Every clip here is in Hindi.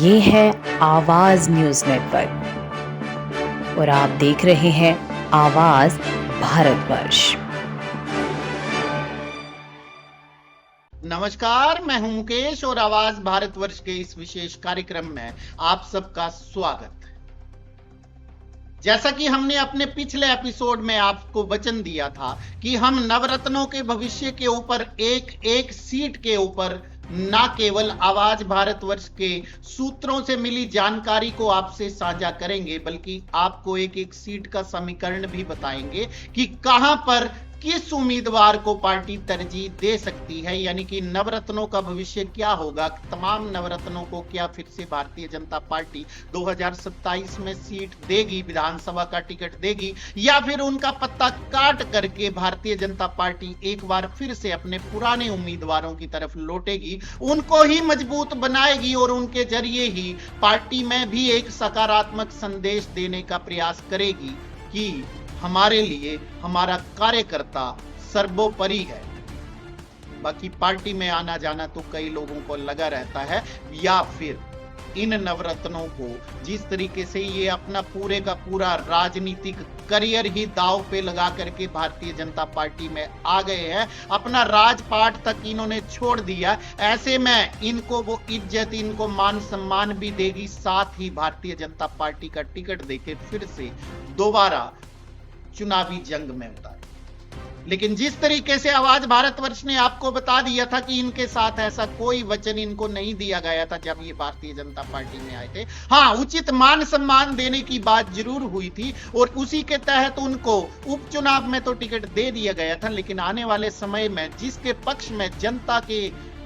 ये है आवाज न्यूज नेटवर्क और आप देख रहे हैं आवाज भारतवर्ष। नमस्कार, मैं हूं मुकेश और आवाज भारतवर्ष के इस विशेष कार्यक्रम में आप सबका स्वागत है। जैसा कि हमने अपने पिछले एपिसोड में आपको वचन दिया था कि हम नवरत्नों के भविष्य के ऊपर एक एक सीट के ऊपर ना केवल आवाज भारतवर्ष के सूत्रों से मिली जानकारी को आपसे साझा करेंगे, बल्कि आपको एक एक सीट का समीकरण भी बताएंगे कि कहां पर किस उम्मीदवार को पार्टी तरजीह दे सकती है। यानी कि नवरत्नों का भविष्य क्या होगा, तमाम नवरत्नों को क्या फिर से भारतीय जनता पार्टी 2027 में सीट देगी, विधानसभा का टिकट देगी, या फिर उनका पत्ता काट करके भारतीय जनता पार्टी एक बार फिर से अपने पुराने उम्मीदवारों की तरफ लौटेगी, उनको ही मजबूत बनाएगी और उनके जरिए ही पार्टी में भी एक सकारात्मक संदेश देने का प्रयास करेगी कि हमारे लिए हमारा कार्यकर्ता सर्वोपरि है। बाकी पार्टी में आना जाना तो कई लोगों को लगा रहता है, या फिर इन नवरत्नों को जिस तरीके से ये अपना पूरे का पूरा राजनीतिक करियर ही दांव पे लगा करके भारतीय जनता पार्टी में आ गए हैं, अपना राजपाट तक इन्होंने छोड़ दिया। ऐसे में इनको वो इज्जत, इनको मान सम्मान भी देगी, साथ ही भारतीय जनता पार्टी का टिकट देके फिर से दोबारा चुनावी जंग में उतारे। लेकिन जिस तरीके से आवाज भारतवर्ष ने आपको बता दिया था कि इनके साथ ऐसा कोई वचन इनको नहीं दिया गया था जब ये भारतीय जनता पार्टी में आए थे। हाँ, उचित मान सम्मान देने की बात जरूर हुई थी और उसी के तहत उनको उपचुनाव में तो टिकट दे दिया गया था, लेकिन आने वाले समय में जिसके पक्ष में जनता के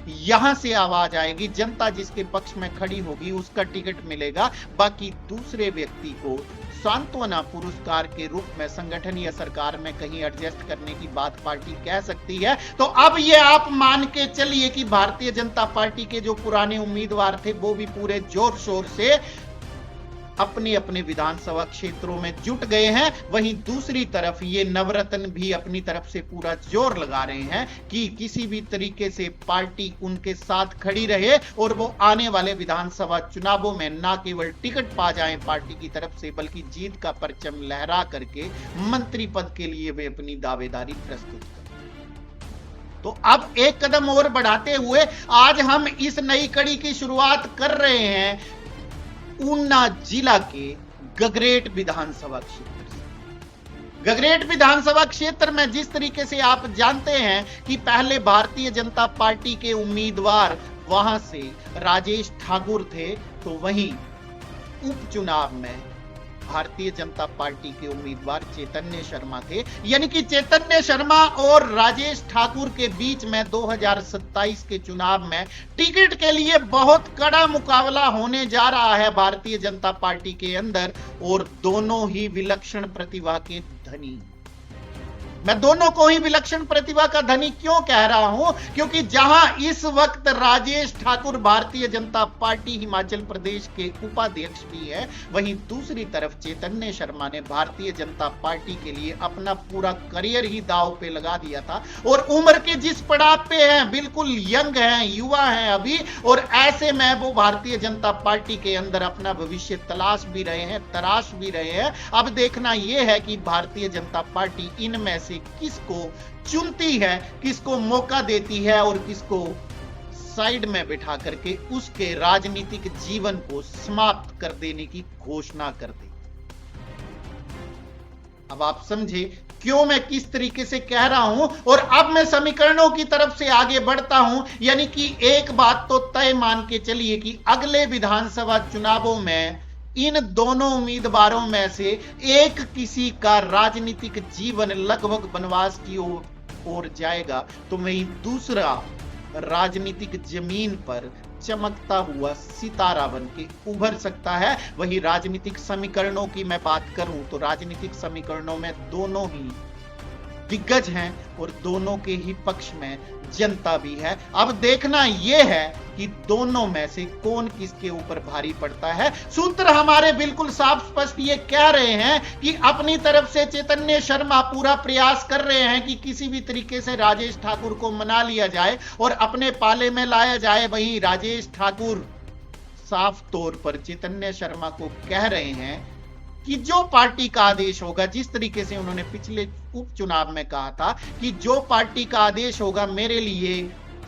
यहां से आवाज आएगी, जनता जिसके पक्ष में खड़ी होगी, उसका टिकट मिलेगा। बाकी दूसरे व्यक्ति को सांत्वना पुरस्कार के रूप में संगठन या सरकार में कहीं एडजस्ट करने की बात पार्टी कह सकती है। तो अब ये आप मान के चलिए कि भारतीय जनता पार्टी के जो पुराने उम्मीदवार थे वो भी पूरे जोर शोर से अपने अपने विधानसभा क्षेत्रों में जुट गए हैं। वहीं दूसरी तरफ ये नवरत्न भी अपनी तरफ से पूरा जोर लगा रहे हैं कि किसी भी तरीके से पार्टी उनके साथ खड़ी रहे और वो आने वाले विधानसभा चुनावों में ना केवल टिकट पा जाएं पार्टी की तरफ से, बल्कि जीत का परचम लहरा करके मंत्री पद के लिए वे अपनी दावेदारी प्रस्तुत करें। तो अब एक कदम और बढ़ाते हुए आज हम इस नई कड़ी की शुरुआत कर रहे हैं ऊना जिला के गगरेट विधानसभा क्षेत्र से। गगरेट विधानसभा क्षेत्र में जिस तरीके से आप जानते हैं कि पहले भारतीय जनता पार्टी के उम्मीदवार वहां से राजेश ठाकुर थे, तो वहीं उपचुनाव में भारतीय जनता पार्टी के उम्मीदवार चैतन्य शर्मा थे। यानी कि चैतन्य शर्मा और राजेश ठाकुर के बीच में 2027 के चुनाव में टिकट के लिए बहुत कड़ा मुकाबला होने जा रहा है भारतीय जनता पार्टी के अंदर, और दोनों ही विलक्षण प्रतिभा के धनी। मैं दोनों को ही विलक्षण प्रतिभा का धनी क्यों कह रहा हूं, क्योंकि जहां इस वक्त राजेश ठाकुर भारतीय जनता पार्टी हिमाचल प्रदेश के उपाध्यक्ष भी है, वहीं दूसरी तरफ चैतन्य शर्मा ने भारतीय जनता पार्टी के लिए अपना पूरा करियर ही दांव पे लगा दिया था। और उम्र के जिस पड़ाव पे हैं, बिल्कुल यंग हैं, युवा हैं अभी, और ऐसे में वो भारतीय जनता पार्टी के अंदर अपना भविष्य तलाश भी रहे हैं, तराश भी रहे हैं। अब देखना यह है कि भारतीय जनता पार्टी इनमें से किसको चुनती है, किसको मौका देती है और किसको साइड में बिठा करके उसके राजनीतिक जीवन को समाप्त कर देने की घोषणा कर दे। अब आप समझे क्यों मैं किस तरीके से कह रहा हूं। और अब मैं समीकरणों की तरफ से आगे बढ़ता हूं। यानी कि एक बात तो तय मान के चलिए कि अगले विधानसभा चुनावों में इन दोनों उम्मीदवारों में से एक किसी का राजनीतिक जीवन लगभग वनवास की ओर जाएगा, तो वहीं दूसरा राजनीतिक जमीन पर चमकता हुआ सितारा बन के उभर सकता है। वही राजनीतिक समीकरणों की मैं बात करूं तो राजनीतिक समीकरणों में दोनों ही दिग्गज हैं और दोनों के ही पक्ष में जनता भी है। अब देखना यह है कि दोनों में से कौन किसके ऊपर भारी पड़ता है। सूत्र हमारे बिल्कुल साफ स्पष्ट ये कह रहे हैं कि अपनी तरफ से चैतन्य शर्मा पूरा प्रयास कर रहे हैं कि किसी भी तरीके से राजेश ठाकुर को मना लिया जाए और अपने पाले में लाया जाए। वहीं राजेश ठाकुर साफ तौर पर चैतन्य शर्मा को कह रहे हैं कि जो पार्टी का आदेश होगा, जिस तरीके से उन्होंने पिछले उपचुनाव में कहा था कि जो पार्टी का आदेश होगा मेरे लिए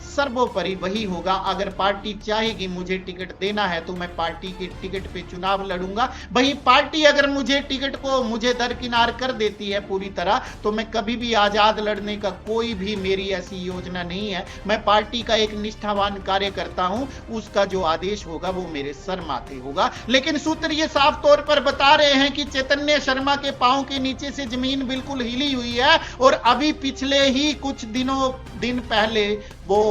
सर्वोपरि वही होगा। अगर पार्टी चाहेगी मुझे टिकट देना है तो मैं पार्टी के टिकट पे चुनाव लड़ूंगा। वही पार्टी अगर मुझे टिकट को मुझे दरकिनार कर देती है पूरी तरह तो मैं कभी भी आजाद लड़ने का कोई भी मेरी ऐसी योजना नहीं है। मैं पार्टी का एक निष्ठावान कार्यकर्ता हूं, उसका जो आदेश होगा वो मेरे सर माथे होगा। लेकिन सूत्र ये साफ तौर पर बता रहे हैं कि चैतन्य शर्मा के पांव के नीचे से जमीन बिल्कुल हिली हुई है और अभी पिछले ही कुछ दिन पहले वो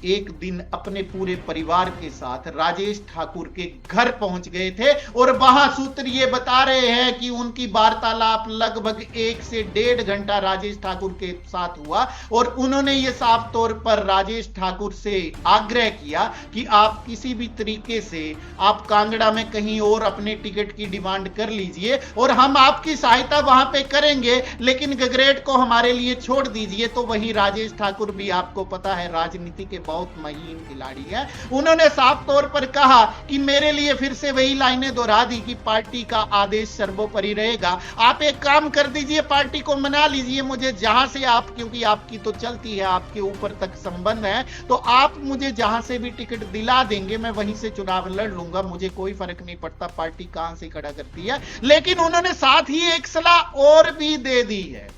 एक दिन अपने पूरे परिवार के साथ राजेश ठाकुर के घर पहुंच गए थे और वहां सूत्र ये बता रहे हैं कि उनकी वार्तालाप लगभग 1 से 1.5 घंटा राजेश ठाकुर के साथ हुआ और उन्होंने ये साफ तौर पर राजेश ठाकुर से आग्रह किया कि आप किसी भी तरीके से आप कांगड़ा में कहीं और अपने टिकट की डिमांड कर लीजिए और हम आपकी सहायता वहां पे करेंगे, लेकिन गगरेट को हमारे लिए छोड़ दीजिए। तो वही राजेश ठाकुर भी आपको पता है राजनीति के बहुत महीन खिलाड़ी है। उन्होंने साफ तौर पर कहा कि मेरे लिए फिर से वही लाइनें दोहरा दी कि पार्टी का आदेश सर्वोपरि रहेगा। आप एक काम कर दीजिए, पार्टी को मना लीजिए मुझे जहां से आप, क्योंकि आपकी तो चलती है, आपके ऊपर तक संबंध है, तो आप मुझे जहां से भी टिकट दिला देंगे मैं वहीं से चुनाव लड़ लूंगा, मुझे कोई फर्क नहीं पड़ता पार्टी कहां से खड़ा करती है। लेकिन उन्होंने साथ ही एक सलाह और भी दे दी है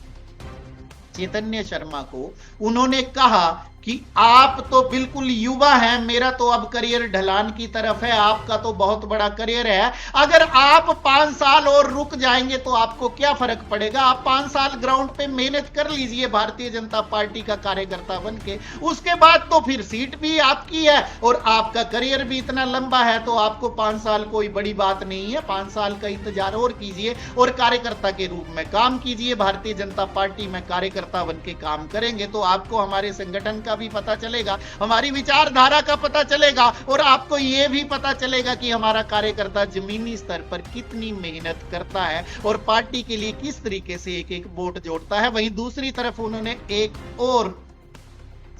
चैतन्य शर्मा को। उन्होंने कहा कि आप तो बिल्कुल युवा हैं, मेरा तो अब करियर ढलान की तरफ है, आपका तो बहुत बड़ा करियर है, अगर आप 5 साल और रुक जाएंगे तो आपको क्या फर्क पड़ेगा। आप 5 साल ग्राउंड पे मेहनत कर लीजिए भारतीय जनता पार्टी का कार्यकर्ता बन के, उसके बाद तो फिर सीट भी आपकी है और आपका करियर भी इतना लंबा है तो आपको 5 साल कोई बड़ी बात नहीं है। 5 साल का इंतजार और कीजिए और कार्यकर्ता के रूप में काम कीजिए। भारतीय जनता पार्टी में कार्यकर्ता बन के काम करेंगे तो आपको हमारे संगठन का भी पता चलेगा, हमारी विचारधारा का पता चलेगा और आपको यह भी पता चलेगा कि हमारा कार्यकर्ता जमीनी स्तर पर कितनी मेहनत करता है और पार्टी के लिए किस तरीके से एक एक वोट जोड़ता है। वहीं दूसरी तरफ उन्होंने एक और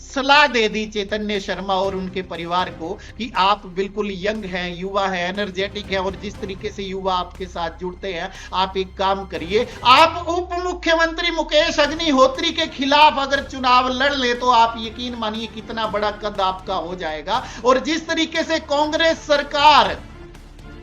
सलाह दे दी चैतन्य शर्मा और उनके परिवार को कि आप बिल्कुल यंग हैं, युवा हैं, एनर्जेटिक हैं और जिस तरीके से युवा आपके साथ जुड़ते हैं, आप एक काम करिए, आप उप मुख्यमंत्री मुकेश अग्निहोत्री के खिलाफ अगर चुनाव लड़ ले तो आप यकीन मानिए कितना बड़ा कद आपका हो जाएगा। और जिस तरीके से कांग्रेस सरकार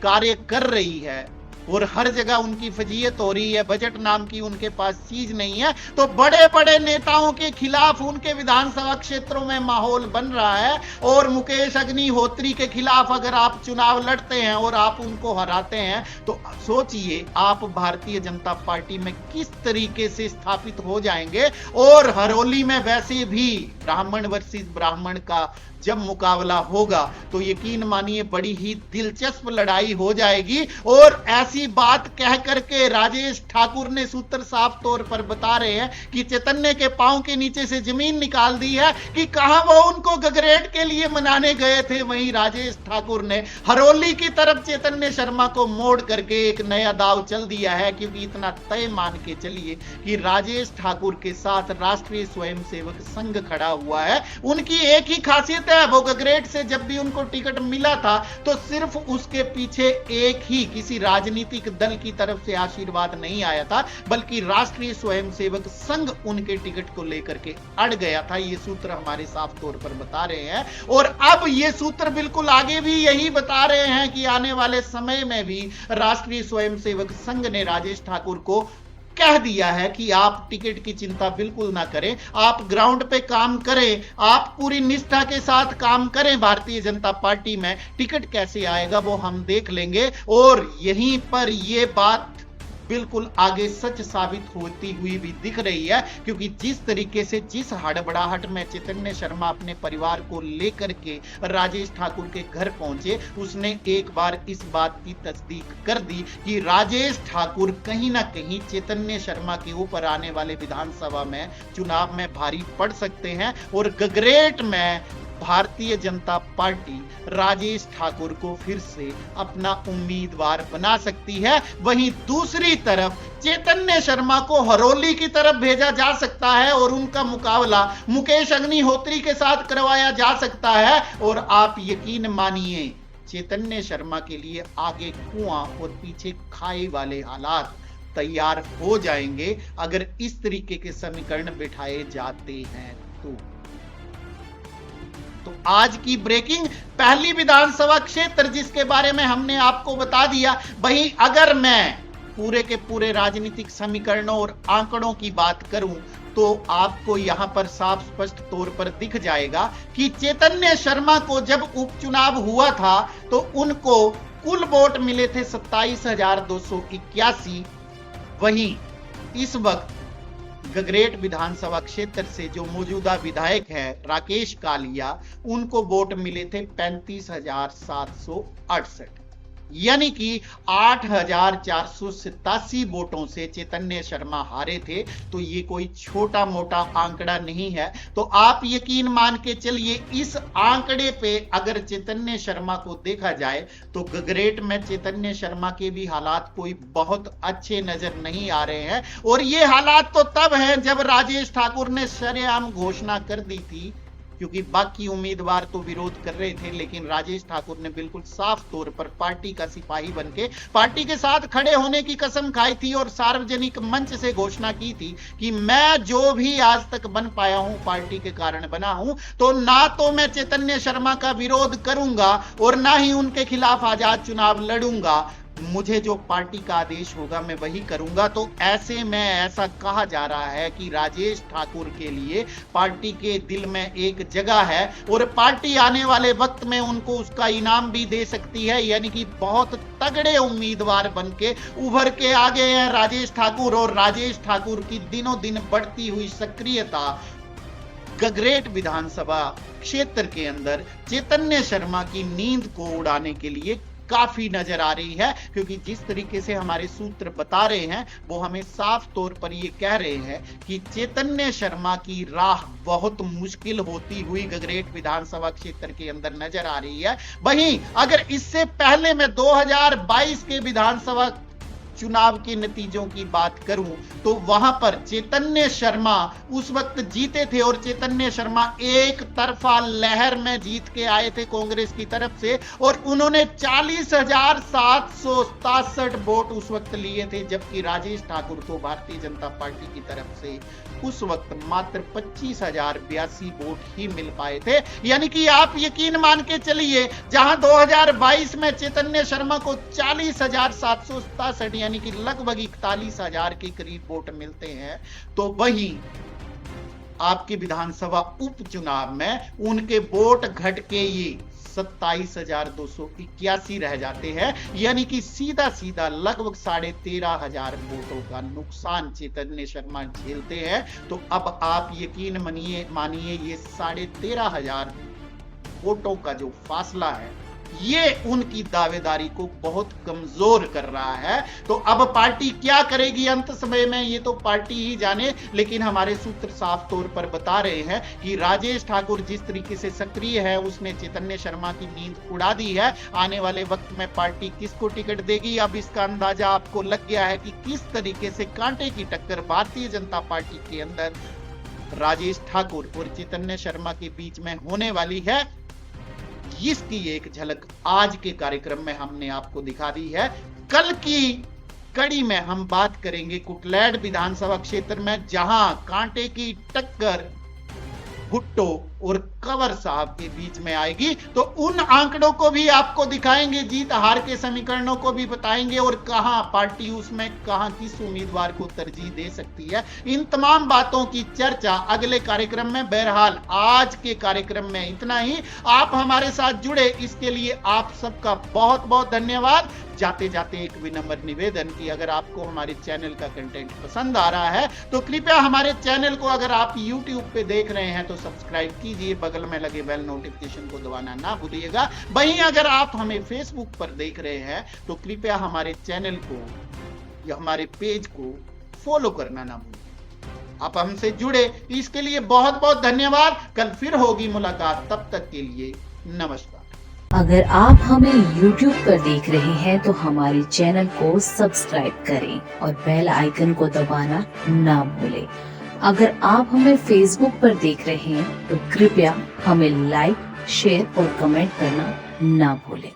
कार्य कर रही है और हर जगह उनकी फजीयत हो रही है, बजट नाम की उनके पास चीज नहीं है, तो बड़े बड़े नेताओं के खिलाफ उनके विधानसभा क्षेत्रों में माहौल बन रहा है और मुकेश अग्निहोत्री के खिलाफ अगर आप चुनाव लड़ते हैं और आप उनको हराते हैं तो सोचिए आप भारतीय जनता पार्टी में किस तरीके से स्थापित हो जाएंगे। और हरोली में वैसे भी ब्राह्मण वर्सेस ब्राह्मण का जब मुकाबला होगा तो यकीन मानिए बड़ी ही दिलचस्प लड़ाई हो जाएगी। और ऐसी बात कह करके राजेश ठाकुर ने सूत्र साफ तौर पर बता रहे हैं कि चैतन्य के पांव के नीचे से जमीन निकाल दी है कि कहां वो उनको गगरेट के लिए मनाने गए थे, वहीं राजेश ठाकुर ने हरोली की तरफ चैतन्य शर्मा को मोड़ करके एक नया दाव चल दिया है। क्योंकि इतना तय मान के चलिए कि राजेश ठाकुर के साथ राष्ट्रीय स्वयंसेवक संघ खड़ा हुआ है। उनकी एक ही खासियत है, वो गगरेट से जब भी उनको टिकट मिला था तो सिर्फ उसके पीछे एक ही किसी राजनीतिक दल की तरफ से आशीर्वाद नहीं आया था, बल्कि राष्ट्रीय स्वयंसेवक संघ उनके टिकट को लेकर के अड़ गया था। ये सूत्र हमारे साफ तौर पर बता रहे हैं और अब ये सूत्र बिल्कुल आगे भी यही बता रहे हैं कि आने वाले समय में भी राष्ट्रीय स्वयंसेवक संघ ने राजेश ठाकुर को कह दिया है कि आप टिकट की चिंता बिल्कुल ना करें, आप ग्राउंड पे काम करें, आप पूरी निष्ठा के साथ काम करें, भारतीय जनता पार्टी में टिकट कैसे आएगा वो हम देख लेंगे। और यहीं पर ये बात बिल्कुल आगे सच साबित होती हुई भी दिख रही है, क्योंकि जिस तरीके से जिस हड़बड़ाहट में चैतन्य शर्मा अपने परिवार को लेकर के राजेश ठाकुर के घर पहुंचे, उसने एक बार इस बात की तस्दीक कर दी कि राजेश ठाकुर कहीं ना कहीं चैतन्य शर्मा के ऊपर आने वाले विधानसभा में चुनाव में भारी पड़ सकते हैं और गगरेट में भारतीय जनता पार्टी राजेश ठाकुर को फिर से अपना उम्मीदवार बना सकती है। वहीं दूसरी तरफ चैतन्य शर्मा को हरोली की तरफ भेजा जा सकता है और उनका मुकाबला मुकेश अग्निहोत्री के साथ करवाया जा सकता है। और आप यकीन मानिए, चैतन्य शर्मा के लिए आगे कुआं और पीछे खाई वाले हालात तैयार हो जाएंगे अगर इस तरीके के समीकरण बिठाए जाते हैं। तो आज की ब्रेकिंग, पहली विधानसभा क्षेत्र जिसके बारे में हमने आपको बता दिया। वहीं अगर मैं पूरे के पूरे राजनीतिक समीकरणों और आंकड़ों की बात करूं तो आपको यहां पर साफ स्पष्ट तौर पर दिख जाएगा कि चैतन्य शर्मा को जब उपचुनाव हुआ था तो उनको कुल वोट मिले थे 27,281। वहीं इस वक्त गगरेट विधानसभा क्षेत्र से जो मौजूदा विधायक है राकेश कालिया, उनको वोट मिले थे 35,768, यानी कि 8,487 वोटों से चैतन्य शर्मा हारे थे। तो ये कोई छोटा मोटा आंकड़ा नहीं है। तो आप यकीन मान के चलिए, इस आंकड़े पे अगर चैतन्य शर्मा को देखा जाए तो गगरेट में चैतन्य शर्मा के भी हालात कोई बहुत अच्छे नजर नहीं आ रहे हैं। और ये हालात तो तब हैं जब राजेश ठाकुर ने सरेआम घोषणा कर दी थी, क्योंकि बाकी उम्मीदवार तो विरोध कर रहे थे, लेकिन राजेश ठाकुर ने बिल्कुल साफ तौर पर पार्टी का सिपाही बनके पार्टी के साथ खड़े होने की कसम खाई थी और सार्वजनिक मंच से घोषणा की थी कि मैं जो भी आज तक बन पाया हूं पार्टी के कारण बना हूं। तो ना तो मैं चैतन्य शर्मा का विरोध करूंगा और ना ही उनके खिलाफ आजाद चुनाव लड़ूंगा। मुझे जो पार्टी का आदेश होगा मैं वही करूंगा। तो ऐसे में ऐसा कहा जा रहा है कि राजेश ठाकुर के लिए पार्टी के दिल में एक जगह है और पार्टी आने वाले वक्त में उनको उसका इनाम भी दे सकती है। यानी कि बहुत तगड़े उम्मीदवार बनके उभर के आ गए हैं राजेश ठाकुर। और राजेश ठाकुर की दिनों दिन बढ़ती हुई सक्रियता गगरेट विधानसभा क्षेत्र के अंदर चैतन्य शर्मा की नींद को उड़ाने के लिए काफी नजर आ रही है। क्योंकि जिस तरीके से हमारे सूत्र बता रहे हैं वो हमें साफ तौर पर ये कह रहे हैं कि चैतन्य शर्मा की राह बहुत मुश्किल होती हुई गगरेट विधानसभा क्षेत्र के अंदर नजर आ रही है। वहीं अगर इससे पहले मैं 2022 के विधानसभा चुनाव के नतीजों की बात करूं तो वहां पर चैतन्य शर्मा उस वक्त जीते थे और चैतन्य शर्मा एक तरफा लहर में जीत के आए थे कांग्रेस की तरफ से और उन्होंने 40,767 वोट उस वक्त लिए थे, जबकि राजेश ठाकुर को भारतीय जनता पार्टी की तरफ से उस वक्त मात्र 25,082 वोट ही मिल पाए थे। यानी कि आप यकीन मान के चलिए, जहां 2022 में चैतन्य शर्मा को 40,767 यानी कि लगभग 41,000 के करीब वोट मिलते हैं, तो वहीं आपके विधानसभा उपचुनाव में उनके वोट घट के ये 27,281 रह जाते हैं। यानी कि सीधा सीधा लगभग 13,500 वोटों का नुकसान चैतन्य शर्मा झेलते हैं। तो अब आप यकीन मानिए ये 13,500 वोटों का जो फासला है ये उनकी दावेदारी को बहुत कमजोर कर रहा है। तो अब पार्टी क्या करेगी अंत समय में ये तो पार्टी ही जाने, लेकिन हमारे सूत्र साफ तौर पर बता रहे हैं कि राजेश ठाकुर जिस तरीके से सक्रिय है उसने चैतन्य शर्मा की नींद उड़ा दी है। आने वाले वक्त में पार्टी किसको टिकट देगी अब इसका अंदाजा आपको लग गया है कि किस तरीके से कांटे की टक्कर भारतीय जनता पार्टी के अंदर राजेश ठाकुर और चैतन्य शर्मा के बीच में होने वाली है। इसकी एक झलक आज के कार्यक्रम में हमने आपको दिखा दी है। कल की कड़ी में हम बात करेंगे कुटलैड विधानसभा क्षेत्र में, जहां कांटे की टक्कर भुट्टो और कंवर साहब के बीच में आएगी। तो उन आंकड़ों को भी आपको दिखाएंगे, जीत हार के समीकरणों को भी बताएंगे और कहां पार्टी उसमें कहां किस उम्मीदवार को तरजीह दे सकती है। इन तमाम बातों की चर्चा अगले कार्यक्रम में। बहरहाल आज के कार्यक्रम में इतना ही। आप हमारे साथ जुड़े इसके लिए आप सबका बहुत बहुत धन्यवाद। जाते जाते एक विनम्र निवेदन कि अगर आपको हमारे चैनल का कंटेंट पसंद आ रहा है तो कृपया हमारे चैनल को अगर आप YouTube पे देख रहे हैं तो सब्सक्राइब कीजिए, बगल में लगे बेल नोटिफिकेशन को दबाना ना भूलिएगा। वहीं अगर आप हमें Facebook पर देख रहे हैं तो कृपया हमारे चैनल को या हमारे पेज को फॉलो करना ना भूलिए। आप हमसे जुड़े, इसके लिए बहुत बहुत धन्यवाद। कल फिर होगी मुलाकात, तब तक के लिए नमस्कार। अगर आप हमें YouTube पर देख रहे हैं तो हमारे चैनल को सब्सक्राइब करें और बेल आइकन को दबाना ना भूलें। अगर आप हमें Facebook पर देख रहे हैं तो कृपया हमें लाइक, शेयर और कमेंट करना ना भूलें।